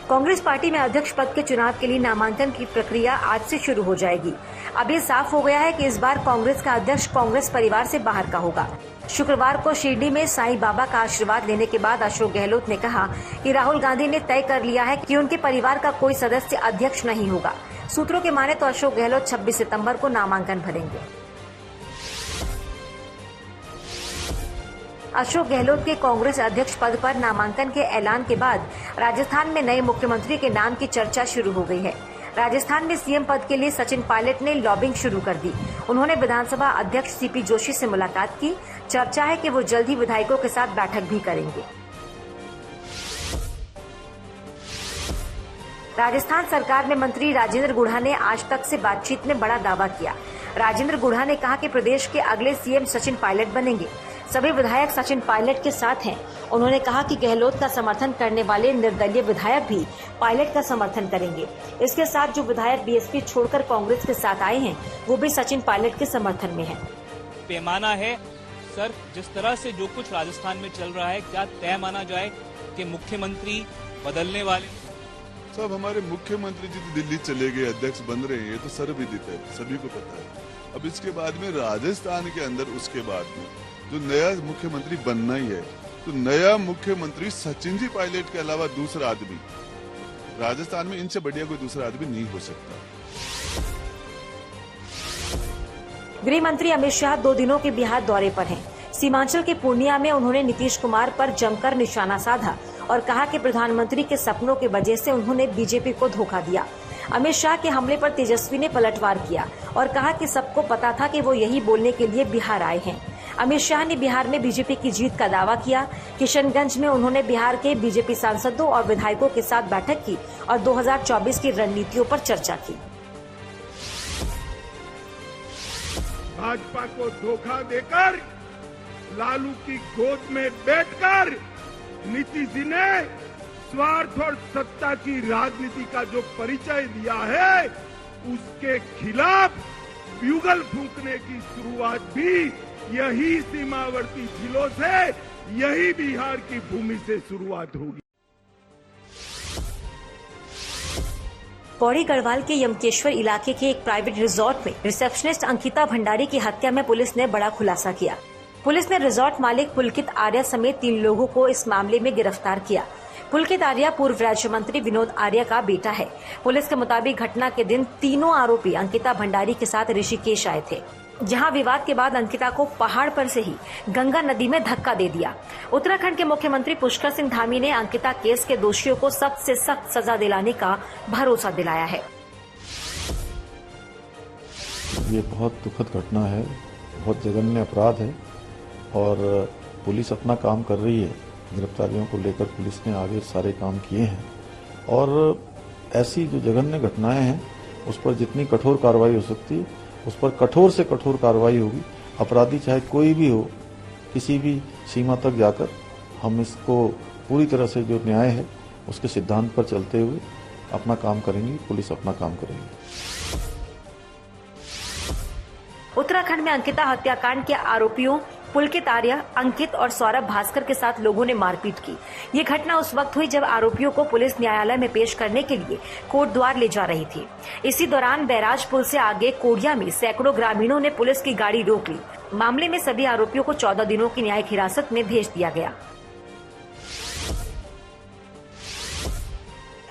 Congress party में अध्यक्ष पद के चुनाव के लिए नामांकन की प्रक्रिया आज से शुरू हो जाएगी। अब ये साफ हो गया है कि इस बार कांग्रेस का अध्यक्ष कांग्रेस परिवार से बाहर का होगा। शुक्रवार को शिरडी में साईं बाबा का आशीर्वाद लेने के बाद अशोक गहलोत ने कहा कि राहुल गांधी ने तय कर लिया है कि उनके परिवार का कोई सदस्य अध्यक्ष नहीं होगा। सूत्रों के माने तो अशोक गहलोत 26 सितंबर को नामांकन भरेंगे। अशोक गहलोत के कांग्रेस अध्यक्ष पद पर नामांकन के ऐलान के बाद राजस्थान में नए मुख्यमंत्री के नाम की चर्चा शुरू हो गई है। राजस्थान में सीएम पद के लिए सचिन पायलट ने लॉबिंग शुरू कर दी। उन्होंने विधानसभा अध्यक्ष सीपी जोशी से मुलाकात की। चर्चा है कि वो जल्द ही विधायकों के साथ बैठक भी करेंगे। राजस्थान सरकार में मंत्री राजेंद्र गुढ़ा ने आज तक से बातचीत में बड़ा दावा किया। राजेंद्र गुढ़ा ने कहा कि प्रदेश के अगले सीएम सचिन पायलट बनेंगे। सभी विधायक सचिन पायलट के साथ हैं। उन्होंने कहा कि गहलोत का समर्थन करने वाले निर्दलीय विधायक भी पायलट का समर्थन करेंगे। इसके साथ जो विधायक बीएसपी छोड़कर कांग्रेस के साथ आए हैं, वो भी सचिन पायलट के समर्थन में हैं। पैमाना है सर, जिस तरह से जो कुछ राजस्थान में चल रहा है, क्या तय माना जाए कि मुख्यमंत्री बदलने वाले? सब हमारे मुख्यमंत्री जी तो दिल्ली चले गए, अध्यक्ष बन रहे हैं, ये तो सर्वविदित है, सभी को पता है। अब इसके बाद में राजस्थान के अंदर उसके बाद में जो नया मुख्यमंत्री बनना ही है, तो नया मुख्यमंत्री सचिन जी पायलट के अलावा दूसरा आदमी राजस्थान में इनसे बढ़िया कोई दूसरा आदमी नहीं हो सकता। गृह मंत्री अमित शाह 2 दिनों के बिहार दौरे पर हैं। सीमांचल के पूर्णिया में उन्होंने नीतीश कुमार पर जमकर निशाना साधा और कहा कि प्रधानमंत्री के सपनों की वजह से उन्होंने बीजेपी को धोखा दिया। अमित शाह के हमले पर तेजस्वी ने पलटवार किया और कहा कि सबको पता था कि वो यही बोलने के लिए बिहार आए हैं। अमित शाह ने बिहार में बीजेपी की जीत का दावा किया। किशनगंज में उन्होंने बिहार के बीजेपी सांसदों और विधायकों के साथ बैठक की और 2024 की रणनीतियों पर चर्चा की। भाजपा को धोखा देकर लालू की गोद में बैठकर नीतीश जी ने स्वार्थ और सत्ता की राजनीति का जो परिचय दिया है, उसके खिलाफ ब्यूगल फूंकने की शुरुआत भी यही सीमावर्ती जिलों से, यही बिहार की भूमि से शुरुआत होगी। पौड़ी गढ़वाल के यमकेश्वर इलाके के एक प्राइवेट रिजॉर्ट में रिसेप्शनिस्ट अंकिता भंडारी की हत्या में पुलिस ने बड़ा खुलासा किया। पुलिस ने रिजॉर्ट मालिक पुलकित आर्या समेत 3 लोगों को इस मामले में गिरफ्तार किया। पुलकित आर्या पूर्व राज्य मंत्री विनोद आर्या का बेटा है। पुलिस के मुताबिक घटना के दिन तीनों आरोपी अंकिता भंडारी के साथ ऋषिकेश आए थे, जहां विवाद के बाद अंकिता को पहाड़ पर से ही गंगा नदी में धक्का दे दिया। उत्तराखंड के मुख्यमंत्री पुष्कर सिंह धामी ने अंकिता केस के दोषियों को सख्त से सख्त सजा दिलाने का भरोसा दिलाया है। ये बहुत दुखद घटना है, बहुत जघन्य अपराध है और पुलिस अपना काम कर रही है। गिरफ्तारियों को लेकर पुलिस ने आगे सारे काम किए हैं और ऐसी जो जघन्य घटनाएं हैं उस पर जितनी कठोर कार्रवाई हो सकती है उस पर कठोर से कठोर कार्रवाई होगी। अपराधी चाहे कोई भी हो, किसी भी सीमा तक जाकर हम इसको पूरी तरह से जो न्याय है उसके सिद्धांत पर चलते हुए अपना काम करेंगे, पुलिस अपना काम करेंगे। उत्तराखंड में अंकिता हत्याकांड के आरोपियों पुलकित आर्या, अंकित और सौरभ भास्कर के साथ लोगों ने मारपीट की। ये घटना उस वक्त हुई जब आरोपियों को पुलिस न्यायालय में पेश करने के लिए कोटद्वार ले जा रही थी। इसी दौरान बैराज पुल से आगे कोडिया में सैकड़ों ग्रामीणों ने पुलिस की गाड़ी रोक ली। मामले में सभी आरोपियों को 14 दिनों की न्यायिक हिरासत में भेज दिया गया।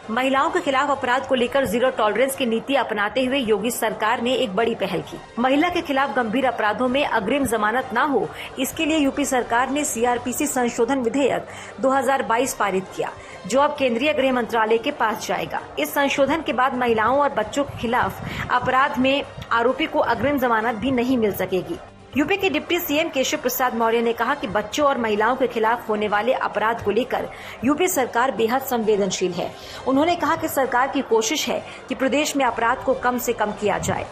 महिलाओं के खिलाफ अपराध को लेकर 0 टॉलरेंस की नीति अपनाते हुए योगी सरकार ने एक बड़ी पहल की। महिला के खिलाफ गंभीर अपराधों में अग्रिम जमानत न हो, इसके लिए यूपी सरकार ने सीआरपीसी संशोधन विधेयक 2022 पारित किया, जो अब केंद्रीय गृह मंत्रालय के पास जाएगा। इस संशोधन के बाद महिलाओं और बच्चों के खिलाफ अपराध में आरोपी को अग्रिम जमानत भी नहीं मिल सकेगी। यूपी के डिप्टी सीएम केशव प्रसाद मौर्य ने कहा कि बच्चों और महिलाओं के खिलाफ होने वाले अपराध को लेकर यूपी सरकार बेहद संवेदनशील है। उन्होंने कहा कि सरकार की कोशिश है कि प्रदेश में अपराध को कम से कम किया जाए।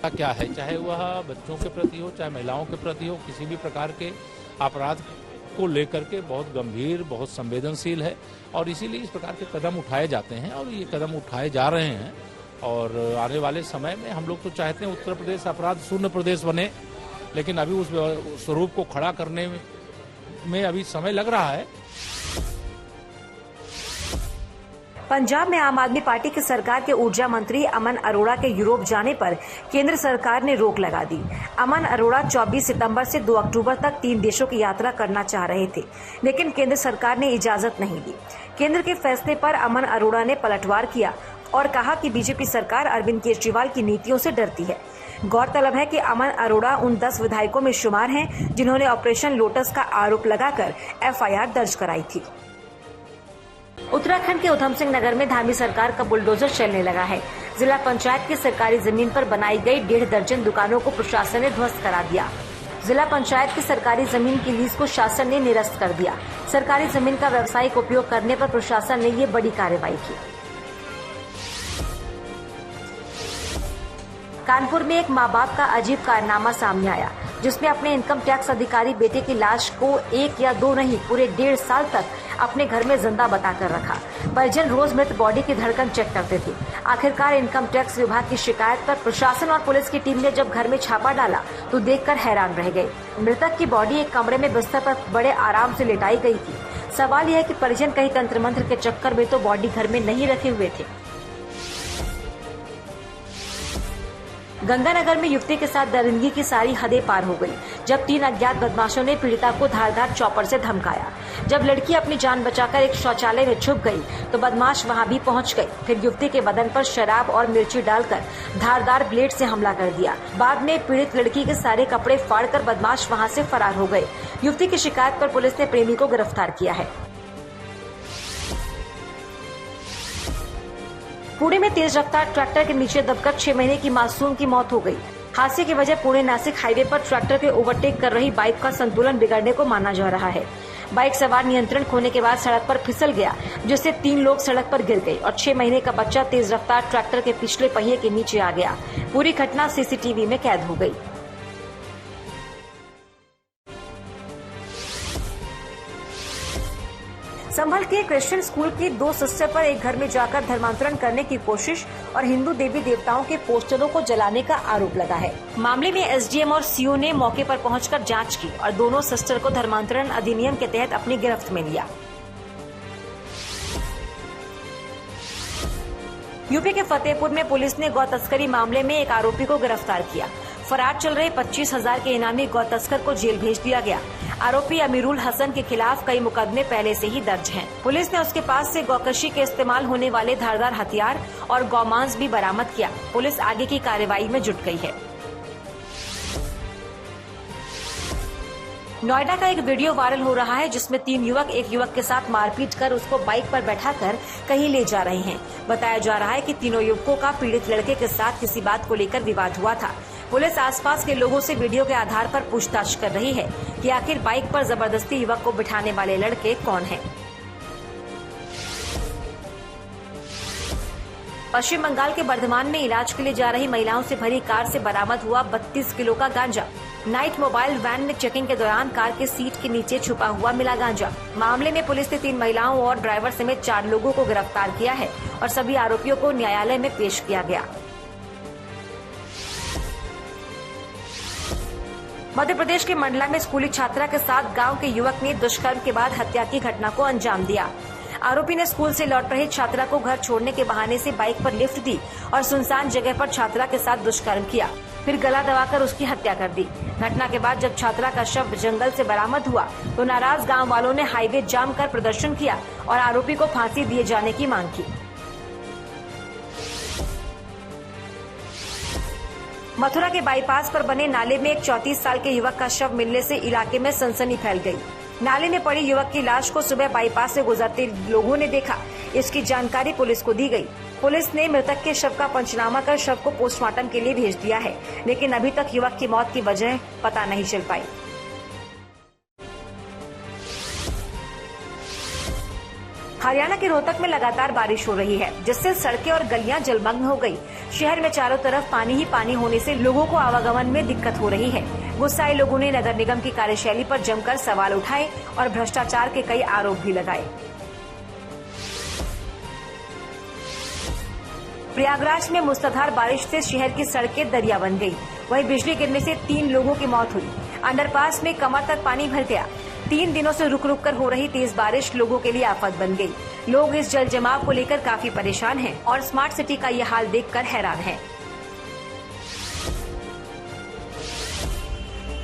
क्या है, चाहे वह बच्चों के प्रति हो, चाहे महिलाओं के प्रति हो, किसी भी प्रकार के अपराध को लेकर के बहुत गंभीर, बहुत संवेदनशील है और इसीलिए इस प्रकार के कदम उठाए जाते हैं और ये कदम उठाए जा रहे हैं। और आने वाले समय में हम लोग तो चाहते हैं उत्तर प्रदेश अपराध शून्य प्रदेश बने, लेकिन अभी उस स्वरूप को खड़ा करने में अभी समय लग रहा है। पंजाब में आम आदमी पार्टी की सरकार के ऊर्जा मंत्री अमन अरोड़ा के यूरोप जाने पर केंद्र सरकार ने रोक लगा दी। अमन अरोड़ा 24 सितंबर से 2 अक्टूबर तक 3 देशों की यात्रा करना चाह रहे थे, लेकिन केंद्र सरकार ने इजाजत नहीं दी। केंद्र के फैसले पर अमन अरोड़ा ने पलटवार किया और कहा कि बीजेपी सरकार अरविंद केजरीवाल की नीतियों से डरती है। गौरतलब है कि अमन अरोड़ा उन 10 विधायकों में शुमार हैं जिन्होंने ऑपरेशन लोटस का आरोप लगाकर FIR दर्ज कराई थी। उत्तराखंड के उधम सिंह नगर में धामी सरकार का बुलडोजर चलने लगा है। जिला पंचायत की सरकारी जमीन पर बनाई गई 1.5 दर्जन दुकानों को प्रशासन ने ध्वस्त करा दिया। जिला पंचायत की सरकारी जमीन की लीज को शासन ने निरस्त कर दिया। सरकारी जमीन का व्यावसायिक उपयोग करने पर प्रशासन ने ये बड़ी कार्रवाई की। कानपुर में एक माँ बाप का अजीब कारनामा सामने आया, जिसने अपने इनकम टैक्स अधिकारी बेटे की लाश को 1 या 2 नहीं पूरे 1.5 साल तक अपने घर में जिंदा बताकर रखा। परिजन रोज मृत बॉडी की धड़कन चेक करते थे। आखिरकार इनकम टैक्स विभाग की शिकायत पर प्रशासन और पुलिस की टीम ने जब घर में छापा डाला तो देखकर हैरान रह गए। मृतक की बॉडी एक कमरे में बिस्तर पर बड़े आराम से लिटाई गई थी। सवाल यह है कि परिजन कहीं तंत्र मंत्र के चक्कर में तो बॉडी घर में नहीं रखे हुए थे। गंगानगर में युवती के साथ दरिंदगी की सारी हदें पार हो गई, जब 3 अज्ञात बदमाशों ने पीड़िता को धारदार चॉपर से धमकाया। जब लड़की अपनी जान बचाकर एक शौचालय में छुप गई तो बदमाश वहां भी पहुंच गए। फिर युवती के बदन पर शराब और मिर्ची डालकर धारदार ब्लेड से हमला कर दिया। बाद में पीड़ित लड़की के सारे कपड़े फाड़कर बदमाश वहां से फरार हो गए। युवती की शिकायत पर पुलिस ने प्रेमी को गिरफ्तार किया है। पुणे में तेज रफ्तार ट्रैक्टर के नीचे दबकर 6 महीने की मासूम की मौत हो गई। हादसे की वजह पुणे नासिक हाईवे पर ट्रैक्टर के ओवरटेक कर रही बाइक का संतुलन बिगड़ने को माना जा रहा है। बाइक सवार नियंत्रण खोने के बाद सड़क पर फिसल गया, जिससे 3 लोग सड़क पर गिर गए और 6 महीने का बच्चा तेज रफ्तार ट्रैक्टर के पिछले पहिए के नीचे आ गया। पूरी घटना CCTV में कैद हो गई। संभल के क्रिश्चियन स्कूल की 2 सिस्टर पर एक घर में जाकर धर्मांतरण करने की कोशिश और हिंदू देवी देवताओं के पोस्टरों को जलाने का आरोप लगा है। मामले में SDM और CO ने मौके पर पहुंचकर जांच की और दोनों सिस्टर को धर्मांतरण अधिनियम के तहत अपनी गिरफ्त में लिया। यूपी के फतेहपुर में पुलिस ने गौ तस्करी मामले में एक आरोपी को गिरफ्तार किया। फरार चल रहे 25,000 के इनामी गौ तस्कर को जेल भेज दिया गया। आरोपी अमीरुल हसन के खिलाफ कई मुकदमे पहले से ही दर्ज हैं। पुलिस ने उसके पास से गौकशी के इस्तेमाल होने वाले धारदार हथियार और गौमांस भी बरामद किया। पुलिस आगे की कार्रवाई में जुट गई है। नोएडा का एक वीडियो वायरल हो रहा है, जिसमें 3 युवक एक युवक के साथ मारपीट कर उसको बाइक पर बैठाकर कहीं ले जा रहे हैं। बताया जा रहा है कि तीनों युवकों का पीड़ित लड़के के साथ किसी बात को लेकर विवाद हुआ था। पुलिस आसपास के लोगों से वीडियो के आधार पर पूछताछ कर रही है कि आखिर बाइक पर जबरदस्ती युवक को बिठाने वाले लड़के कौन हैं। पश्चिम बंगाल के बर्धमान में इलाज के लिए जा रही महिलाओं से भरी कार से बरामद हुआ 32 किलो का गांजा। नाइट मोबाइल वैन में चेकिंग के दौरान कार के सीट के नीचे छुपा हुआ मिला गांजा। मामले में पुलिस ने 3 महिलाओं और ड्राइवर समेत 4 लोगों को गिरफ्तार किया है और सभी आरोपियों को न्यायालय में पेश किया गया। मध्य प्रदेश के मंडला में स्कूली छात्रा के साथ गांव के युवक ने दुष्कर्म के बाद हत्या की घटना को अंजाम दिया। आरोपी ने स्कूल से लौट रही छात्रा को घर छोड़ने के बहाने से बाइक पर लिफ्ट दी और सुनसान जगह पर छात्रा के साथ दुष्कर्म किया, फिर गला दबाकर उसकी हत्या कर दी। घटना के बाद जब छात्रा का शव जंगल से बरामद हुआ तो नाराज गांव वालों ने हाईवे जाम कर प्रदर्शन किया और आरोपी को फांसी दिए जाने की मांग की। मथुरा के बाईपास पर बने नाले में एक 34 साल के युवक का शव मिलने से इलाके में सनसनी फैल गई। नाले में पड़ी युवक की लाश को सुबह बाईपास से गुजरते लोगों ने देखा। इसकी जानकारी पुलिस को दी गई। पुलिस ने मृतक के शव का पंचनामा कर शव को पोस्टमार्टम के लिए भेज दिया है, लेकिन अभी तक युवक की मौत की वजह पता नहीं चल पाई। हरियाणा के रोहतक में लगातार बारिश हो रही है, जिससे सड़कें और गलियां जलमग्न हो गई। शहर में चारों तरफ पानी ही पानी होने से लोगों को आवागमन में दिक्कत हो रही है। गुस्साए लोगों ने नगर निगम की कार्यशैली पर जमकर सवाल उठाए और भ्रष्टाचार के कई आरोप भी लगाए। प्रयागराज में मूसलाधार बारिश से शहर की सड़कें दरिया बन गई। वहीं बिजली गिरने से 3 लोगों की मौत हुई। अंडरपास में कमर तक पानी भर गया। 3 दिनों से रुक रुक कर हो रही तेज बारिश लोगों के लिए आफत बन गई। लोग इस जल जमाव को लेकर काफी परेशान हैं और स्मार्ट सिटी का ये हाल देखकर हैरान हैं।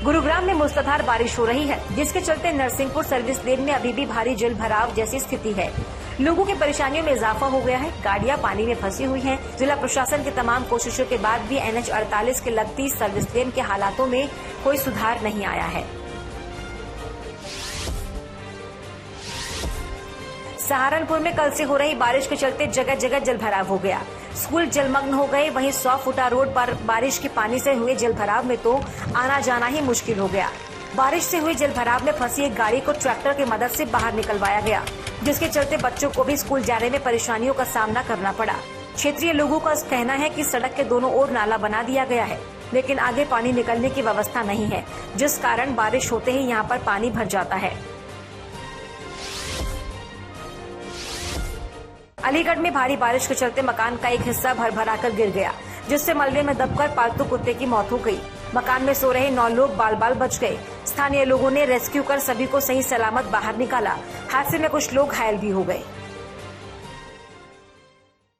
गुरुग्राम में मूसलाधार बारिश हो रही है, जिसके चलते नरसिंहपुर सर्विस लेन में अभी भी भारी जल भराव जैसी स्थिति है। लोगों की परेशानियों में इजाफा हो गया है। गाड़ियां पानी में फंसी हुई हैं। जिला प्रशासन की तमाम कोशिशों के बाद भी NH 48 के लगती सर्विस लेन के हालातों में कोई सुधार नहीं आया है। सहारनपुर में कल से हो रही बारिश के चलते जगह जगह जल भराव हो गया। स्कूल जलमग्न हो गए। वहीं 100 फुटा रोड पर बारिश के पानी से हुए जल भराव में तो आना जाना ही मुश्किल हो गया। बारिश से हुई जल भराव में फंसी एक गाड़ी को ट्रैक्टर की मदद से बाहर निकलवाया गया, जिसके चलते बच्चों को भी स्कूल जाने में परेशानियों का सामना करना पड़ा। क्षेत्रीय लोगों का कहना है कि सड़क के दोनों ओर नाला बना दिया गया है, लेकिन आगे पानी निकलने की व्यवस्था नहीं है, जिस कारण बारिश होते ही यहाँ पर पानी भर जाता है। अलीगढ़ में भारी बारिश के चलते मकान का एक हिस्सा भर कर गिर गया, जिससे मलबे में दबकर पालतू कुत्ते की मौत हो गई। मकान में सो रहे 9 लोग बाल बाल बच गए। स्थानीय लोगों ने रेस्क्यू कर सभी को सही सलामत बाहर निकाला। हादसे में कुछ लोग घायल भी हो गए।